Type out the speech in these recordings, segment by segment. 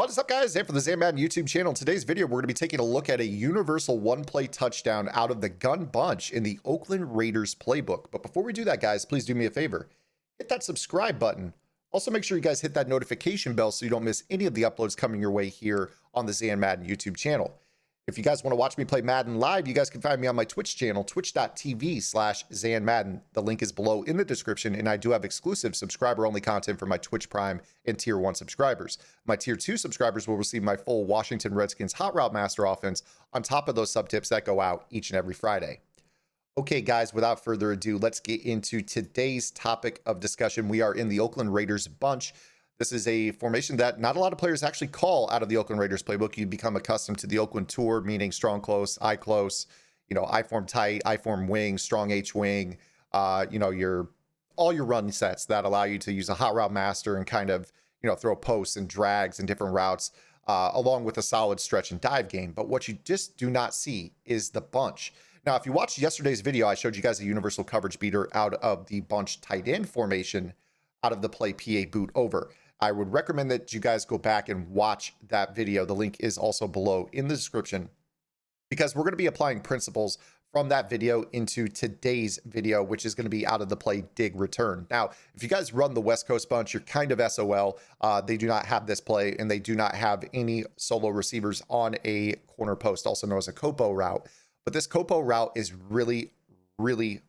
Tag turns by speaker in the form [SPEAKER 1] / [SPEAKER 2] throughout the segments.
[SPEAKER 1] What is up, guys? Zan for the Madden YouTube channel. In today's video, we're going to be taking a look at a universal one-play touchdown out of the gun bunch in the Oakland Raiders playbook. But before we do that, guys, please do me a favor. Hit that subscribe button. Also, make sure you guys hit that notification bell so you don't miss any of the uploads coming your way here on the Zan Madden YouTube channel. If you guys want to watch me play Madden live, you guys can find me on my Twitch channel, twitch.tv/ZanMadden. The link is below in the description, and I do have exclusive subscriber-only content for my Twitch Prime and Tier 1 subscribers. My Tier 2 subscribers will receive my full Washington Redskins Hot Route Master offense on top of those sub-tips that go out each and every Friday. Okay, guys, without further ado, let's get into today's topic of discussion. We are in the Oakland Raiders bunch. This is a formation that not a lot of players actually call out of the Oakland Raiders playbook. You become accustomed to the Oakland tour, meaning strong close, I close, I form tight, I form wing, strong H wing, all your run sets that allow you to use a hot route master and kind of, throw posts and drags and different routes, along with a solid stretch and dive game. But what you just do not see is the bunch. Now, if you watched yesterday's video, I showed you guys a universal coverage beater out of the bunch tight end formation out of the play PA boot over. I would recommend that you guys go back and watch that video. The link is also below in the description because we're going to be applying principles from that video into today's video, which is going to be out of the play dig return. Now, if you guys run the West Coast bunch, you're kind of SOL. They do not have this play, and they do not have any solo receivers on a corner post, also known as a Copo route. But this Copo route is really, really,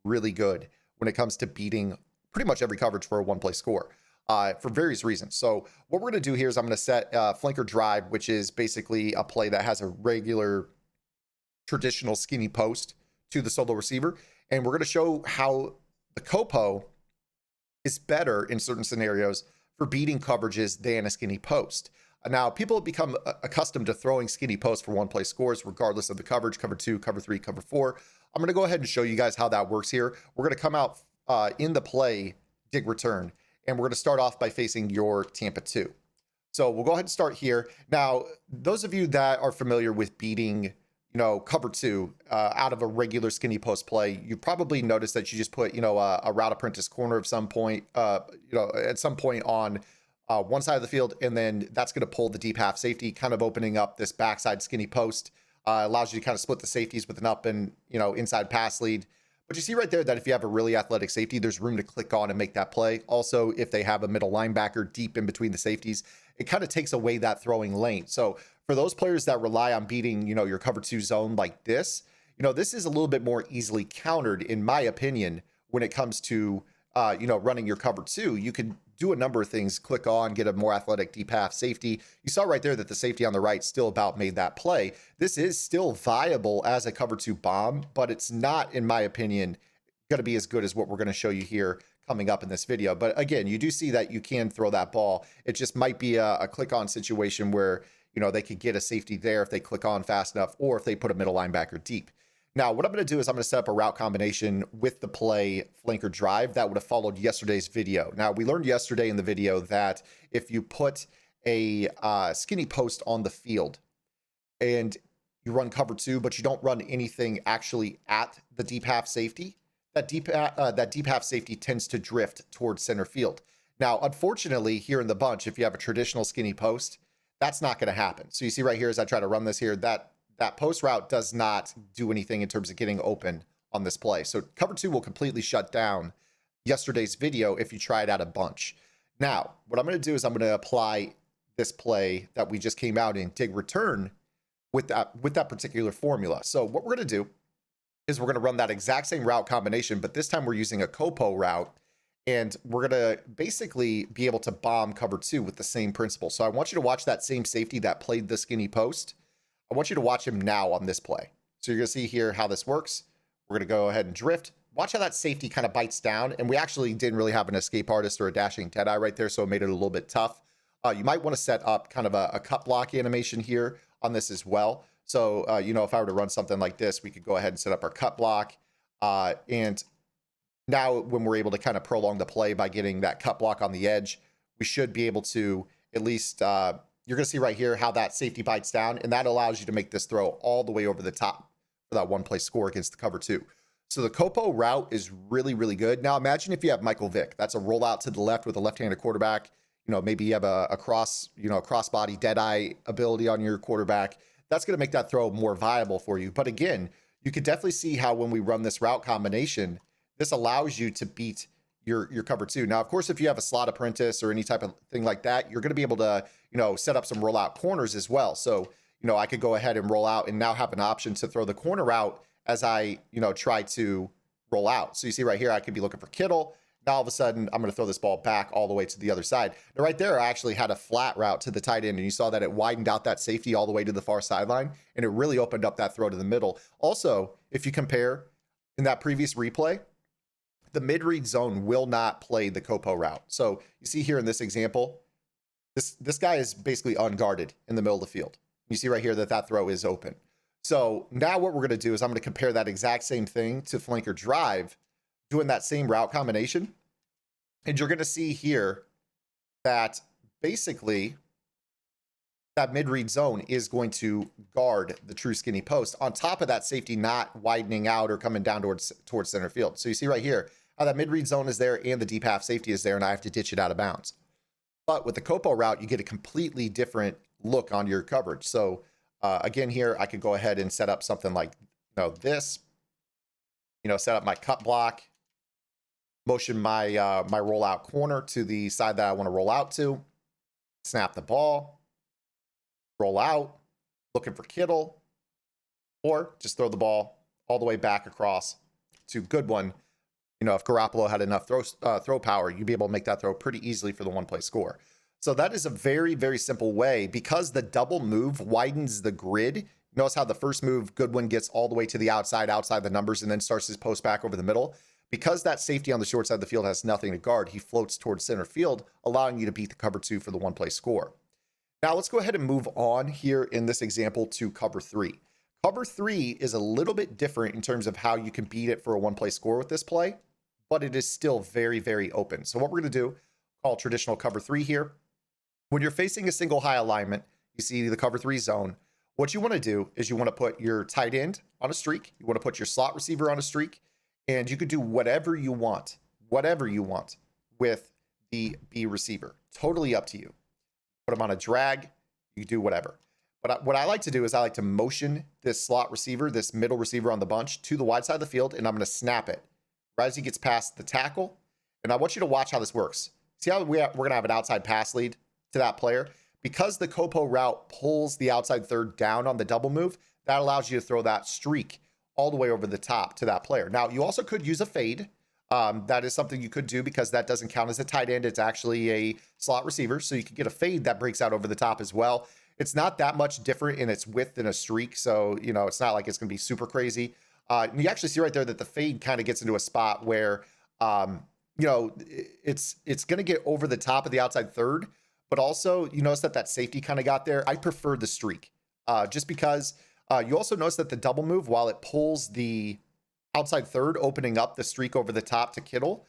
[SPEAKER 1] really good when it comes to beating pretty much every coverage for a one-play score. For various reasons. So what we're going to do here is I'm going to set flanker drive, which is basically a play that has a regular traditional skinny post to the solo receiver. And we're going to show how the Copo is better in certain scenarios for beating coverages than a skinny post. Now, people have become accustomed to throwing skinny posts for one-play scores, regardless of the coverage, cover 2, cover 3, cover 4. I'm going to go ahead and show you guys how that works here. We're going to come out in the play dig return. And we're going to start off by facing your Tampa 2. So we'll go ahead and start here. Now, those of you that are familiar with beating, cover 2 out of a regular skinny post play, you probably noticed that you just put, a route apprentice corner of some point, at some point on one side of the field, and then that's going to pull the deep half safety, kind of opening up this backside skinny post. Allows you to kind of split the safeties with an up and, inside pass lead. But you see right there that if you have a really athletic safety, there's room to click on and make that play. Also, if they have a middle linebacker deep in between the safeties, it kind of takes away that throwing lane. So for those players that rely on beating, your cover 2 zone like this, this is a little bit more easily countered, in my opinion, when it comes to, running your cover 2. You can do a number of things, click on, get a more athletic deep half safety. You saw right there that the safety on the right still about made that play. This is still viable as a cover 2 bomb, but it's not, in my opinion, going to be as good as what we're going to show you here coming up in this video. But again, you do see that you can throw that ball. It just might be a click on situation where, they could get a safety there if they click on fast enough, or if they put a middle linebacker deep. Now, what I'm going to do is I'm going to set up a route combination with the play flanker drive that would have followed yesterday's video. Now, we learned yesterday in the video that if you put a skinny post on the field and you run cover 2, but you don't run anything actually at the deep half safety, that deep half safety tends to drift towards center field. Now, unfortunately, here in the bunch, if you have a traditional skinny post, that's not going to happen. So you see right here as I try to run this here, that post route does not do anything in terms of getting open on this play. So cover 2 will completely shut down yesterday's video if you try it out a bunch. Now, what I'm going to do is I'm going to apply this play that we just came out in, dig return, with that particular formula. So what we're going to do is we're going to run that exact same route combination, but this time we're using a Copo route, and we're going to basically be able to bomb cover 2 with the same principle. So I want you to watch that same safety that played the skinny post. I want you to watch him now on this play. So you're going to see here how this works. We're going to go ahead and drift. Watch how that safety kind of bites down. And we actually didn't really have an escape artist or a dashing Deadeye right there, so it made it a little bit tough. You might want to set up kind of a cut block animation here on this as well. So, if I were to run something like this, we could go ahead and set up our cut block. And now when we're able to kind of prolong the play by getting that cut block on the edge, we should be able to at least... you're going to see right here how that safety bites down, and that allows you to make this throw all the way over the top for that one-play score against the cover 2. So the Copo route is really, really good. Now imagine if you have Michael Vick. That's a rollout to the left with a left-handed quarterback. maybe you have a crossbody dead eye ability on your quarterback. That's going to make that throw more viable for you. But again, you could definitely see how when we run this route combination, this allows you to beat your cover two. Now, of course, if you have a slot apprentice or any type of thing like that, you're going to be able to, set up some rollout corners as well. So, I could go ahead and roll out and now have an option to throw the corner out as I, try to roll out. So you see right here, I could be looking for Kittle. Now, all of a sudden, I'm going to throw this ball back all the way to the other side. Now, right there, I actually had a flat route to the tight end, and you saw that it widened out that safety all the way to the far sideline, and it really opened up that throw to the middle. Also, if you compare in that previous replay, the mid-read zone will not play the Copo route. So you see here in this example, this guy is basically unguarded in the middle of the field. You see right here that throw is open. So now what we're going to do is I'm going to compare that exact same thing to flanker drive, doing that same route combination. And you're going to see here that basically that mid-read zone is going to guard the true skinny post on top of that safety not widening out or coming down towards center field. So you see right here how that mid-read zone is there and the deep half safety is there, and I have to ditch it out of bounds. But with the Copo route, you get a completely different look on your coverage. So again, here I could go ahead and set up something like this, set up my cut block, motion my my rollout corner to the side that I want to roll out to, snap the ball, roll out, looking for Kittle, or just throw the ball all the way back across to Goodwin. If Garoppolo had enough throw power, you'd be able to make that throw pretty easily for the one-play score. So that is a very, very simple way, because the double move widens the grid. Notice how the first move, Goodwin gets all the way to the outside the numbers, and then starts his post back over the middle. Because that safety on the short side of the field has nothing to guard, he floats towards center field, allowing you to beat the cover two for the one-play score. Now let's go ahead and move on here in this example to cover three. Cover three is a little bit different in terms of how you can beat it for a one-play score with this play, but it is still very, very open. So what we're going to do, call traditional cover three here. When you're facing a single high alignment, you see the cover three zone. What you want to do is you want to put your tight end on a streak. You want to put your slot receiver on a streak, and you could do whatever you want with the B receiver. Totally up to you. Put them on a drag. You do whatever. But what I like to do is I like to motion this slot receiver, this middle receiver on the bunch, to the wide side of the field, and I'm going to snap it right as he gets past the tackle. And I want you to watch how this works. See how we're going to have an outside pass lead to that player? Because the Copo route pulls the outside third down on the double move, that allows you to throw that streak all the way over the top to that player. Now, you also could use a fade. That is something you could do, because that doesn't count as a tight end. It's actually a slot receiver. So you could get a fade that breaks out over the top as well. It's not that much different in its width than a streak. So, it's not like it's going to be super crazy. You actually see right there that the fade kind of gets into a spot where, it's going to get over the top of the outside third, but also you notice that safety kind of got there. I prefer the streak just because you also notice that the double move, while it pulls the outside third, opening up the streak over the top to Kittle,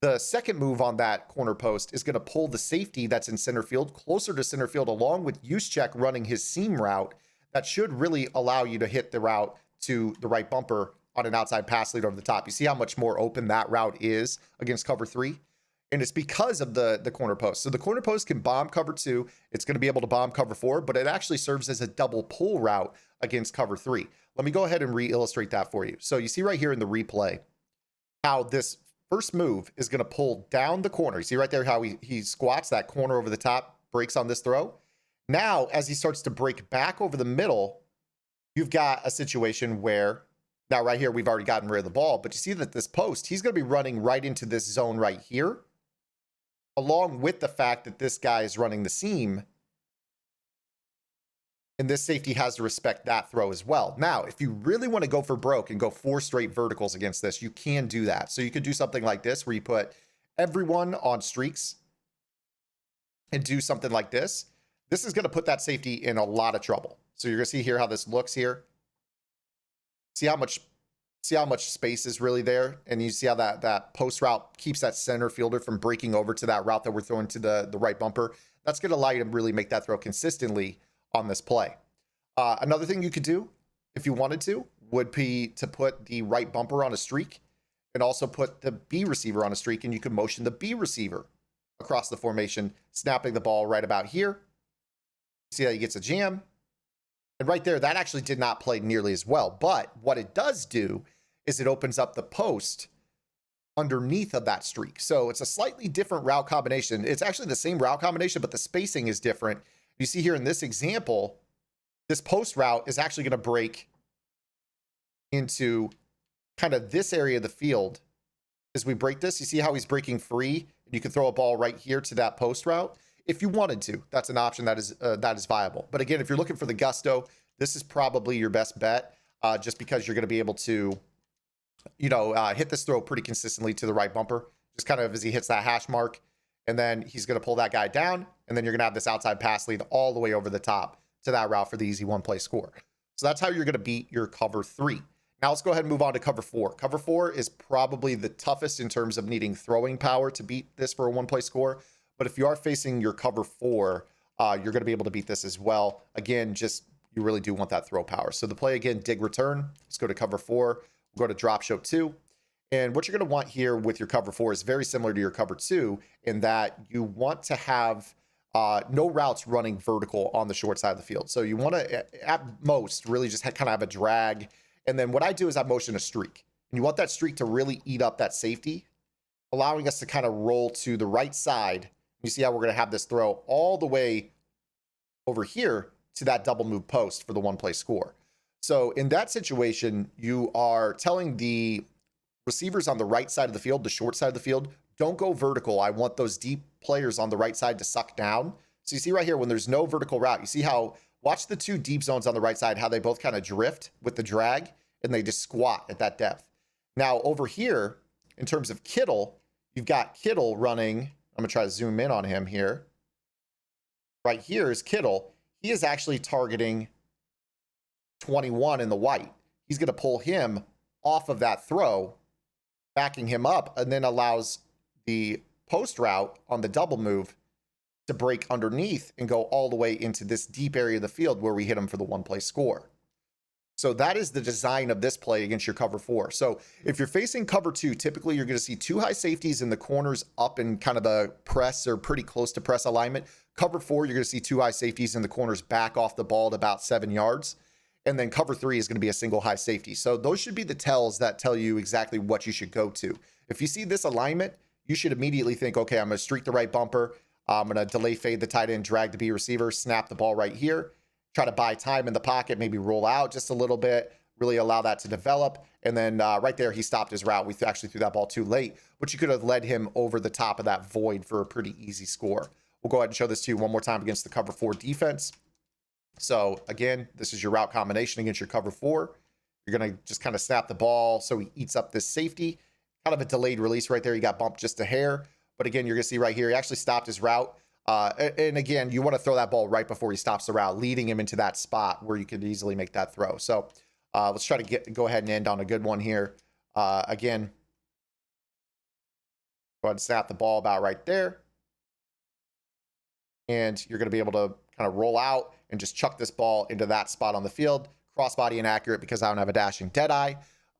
[SPEAKER 1] the second move on that corner post is going to pull the safety that's in center field closer to center field, along with Juszczyk running his seam route. That should really allow you to hit the route to the right bumper on an outside pass lead over the top. You see how much more open that route is against cover three? And it's because of the corner post. So the corner post can bomb cover two. It's going to be able to bomb cover four, but it actually serves as a double pull route against cover three. Let me go ahead and re-illustrate that for you. So you see right here in the replay how this first move is going to pull down the corner. You see right there how he squats that corner over the top, breaks on this throw. Now, as he starts to break back over the middle, you've got a situation where, now right here, we've already gotten rid of the ball, but you see that this post, he's going to be running right into this zone right here, along with the fact that this guy is running the seam, and this safety has to respect that throw as well. Now, if you really want to go for broke and go 4 straight verticals against this, you can do that. So you could do something like this, where you put everyone on streaks and do something like this. This is going to put that safety in a lot of trouble. So you're going to see here how this looks here. See how much space is really there, and you see how that post route keeps that center fielder from breaking over to that route that we're throwing to the right bumper. That's going to allow you to really make that throw consistently on this play. Another thing you could do, if you wanted to, would be to put the right bumper on a streak, and also put the B receiver on a streak, and you could motion the B receiver across the formation, snapping the ball right about here. See how he gets a jam. And right there, that actually did not play nearly as well. But what it does do is it opens up the post underneath of that streak. So it's a slightly different route combination. It's actually the same route combination, but the spacing is different. You see here in this example, this post route is actually going to break into kind of this area of the field. As we break this, you see how he's breaking free? You can throw a ball right here to that post route. If you wanted to, that's an option that is viable. But again, if you're looking for the gusto, this is probably your best bet, just because you're going to be able to, hit this throw pretty consistently to the right bumper, just kind of as he hits that hash mark, and then he's going to pull that guy down, and then you're going to have this outside pass lead all the way over the top to that route for the easy one-play score. So that's how you're going to beat your cover 3. Now let's go ahead and move on to cover 4. Cover 4 is probably the toughest in terms of needing throwing power to beat this for a one-play score. But if you are facing your cover 4, you're going to be able to beat this as well. Again, you really do want that throw power. So the play again, dig return. Let's go to cover 4. We'll go to drop show 2. And what you're going to want here with your cover 4 is very similar to your cover 2 in that you want to have no routes running vertical on the short side of the field. So you want to, at most, really just kind of have a drag. And then what I do is I motion a streak. And you want that streak to really eat up that safety, allowing us to kind of roll to the right side. You see how we're going to have this throw all the way over here to that double move post for the one-play score. So in that situation, you are telling the receivers on the right side of the field, the short side of the field, don't go vertical. I want those deep players on the right side to suck down. So you see right here, when there's no vertical route, you see how, watch the two deep zones on the right side, how they both kind of drift with the drag, and they just squat at that depth. Now over here, in terms of Kittle, you've got Kittle running. I'm going to try to zoom in on him here. Right here is Kittle. He is actually targeting 21 in the white. He's going to pull him off of that throw, backing him up, and then allows the post route on the double move to break underneath and go all the way into this deep area of the field where we hit him for the one-play score. So that is the design of this play against your cover 4. So if you're facing cover 2, typically you're going to see 2 high safeties in the corners up in kind of the press or pretty close to press alignment. Cover 4, you're going to see 2 high safeties in the corners back off the ball at about 7 yards. And then cover 3 is going to be a single high safety. So those should be the tells that tell you exactly what you should go to. If you see this alignment, you should immediately think, okay, I'm going to streak the right bumper. I'm going to delay fade the tight end, drag the B receiver, snap the ball right here. Try to buy time in the pocket, maybe roll out just a little bit, really allow that to develop. And then right there, he stopped his route. We actually threw that ball too late, but you could have led him over the top of that void for a pretty easy score. We'll go ahead and show this to you one more time against the cover 4 defense. So again, this is your route combination against your cover 4. You're going to just kind of snap the ball so he eats up this safety. Kind of a delayed release right there. He got bumped just a hair. But again, you're going to see right here, he actually stopped his route. And again, you want to throw that ball right before he stops the route, leading him into that spot where you could easily make that throw. So let's try to go ahead and end on a good one here. Again, go ahead and snap the ball about right there. And you're going to be able to kind of roll out and just chuck this ball into that spot on the field. Crossbody inaccurate because I don't have a dashing deadeye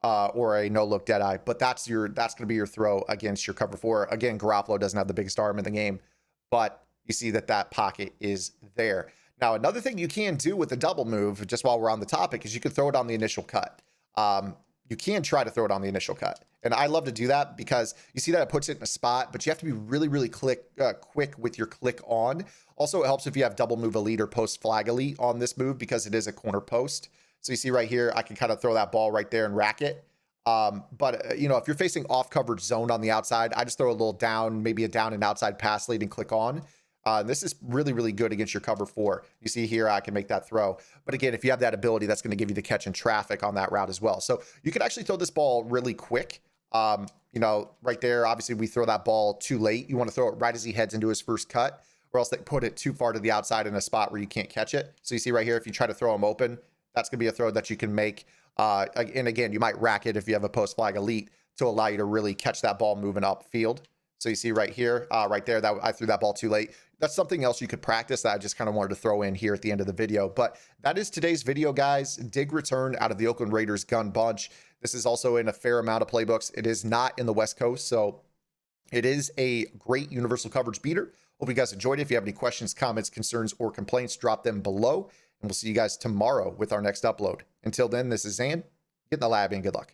[SPEAKER 1] or a no-look deadeye. But that's going to be your throw against your cover 4. Again, Garoppolo doesn't have the biggest arm in the game, but you see that pocket is there. Now, another thing you can do with the double move, just while we're on the topic, is you can throw it on the initial cut. You can try to throw it on the initial cut. And I love to do that because you see that it puts it in a spot, but you have to be really, really quick with your click on. Also, it helps if you have double move elite or post flag elite on this move because it is a corner post. So you see right here, I can kind of throw that ball right there and rack it. But if you're facing off coverage zone on the outside, I just throw a little down, maybe a down and outside pass lead and click on. This is really, really good against your cover 4. You see here, I can make that throw. But again, if you have that ability, that's going to give you the catch in traffic on that route as well. So you can actually throw this ball really quick. Right there, obviously we throw that ball too late. You want to throw it right as he heads into his first cut, or else they put it too far to the outside in a spot where you can't catch it. So you see right here, if you try to throw him open, that's going to be a throw that you can make. And again, you might rack it if you have a post flag elite to allow you to really catch that ball moving upfield. So you see right here, right there, that I threw that ball too late. That's something else you could practice that I just kind of wanted to throw in here at the end of the video. But that is today's video, guys. Dig return out of the Oakland Raiders gun bunch. This is also in a fair amount of playbooks. It is not in the West Coast, so It is a great universal coverage beater. Hope you guys enjoyed it. If you have any questions, comments, concerns, or complaints, drop them below. And we'll see you guys tomorrow with our next upload. Until then, this is Zan. Get in the lab and good luck.